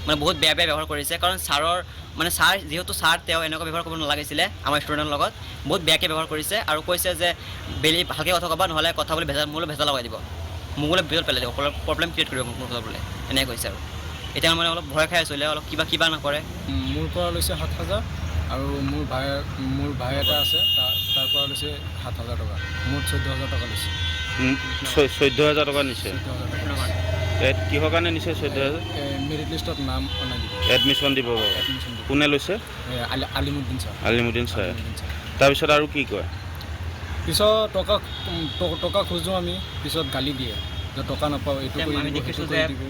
মানে বহুত বেয়া ব্যৱহাৰ কৰিছে। কাৰণ ছাৰৰ মানে যিহেতু ছাৰ তেওঁ এনেকুৱা ব্যৱহাৰ কৰিব নালাগিছিলে আমাৰ ষ্টুডেণ্টৰ লগত, বহুত বেয়াকৈ ব্যৱহাৰ কৰিছে আৰু কৈছে যে ভালকৈ কথা ক'বা, নহ'লে কথা বোলে মোলৈ ভেজাল লগাই দিব, মোক বোলে বিজত পেলাই দিব, প্ৰব্লেম ক্ৰিয়েট কৰিব মোৰ কথা বোলে, এনেকৈ কৈছে। আৰু এতিয়া মানে অলপ ভয় খাই আছিলে, অলপ কিবা নকৰে। মোৰ পৰা লৈছে 7,000 আৰু মোৰ ভাই এটা আছে তাৰ পৰা লৈছে 7,000 টকা, মুঠ 14,000 টকা লৈছে। 14,000 টকা নিছে। 14,000 টকা কিহৰ কাৰণে নিছে 14,000? মেৰিট লিষ্টত নাম অনাই দিব, এডমিশ্যন দিব বাৰু। এডমিশ্যন দিব। কোনে লৈছে? আলিমুদ্দিন ছাৰ। আলিমুদ্দিন ছাৰে। তাৰপিছত আৰু কি কয়? পিছত টকা খোজোঁ আমি, পিছত গালি দিয়ে যে টকা নাপাওঁ, এইটো কৰি দিব, সেইটো কৰি দিব।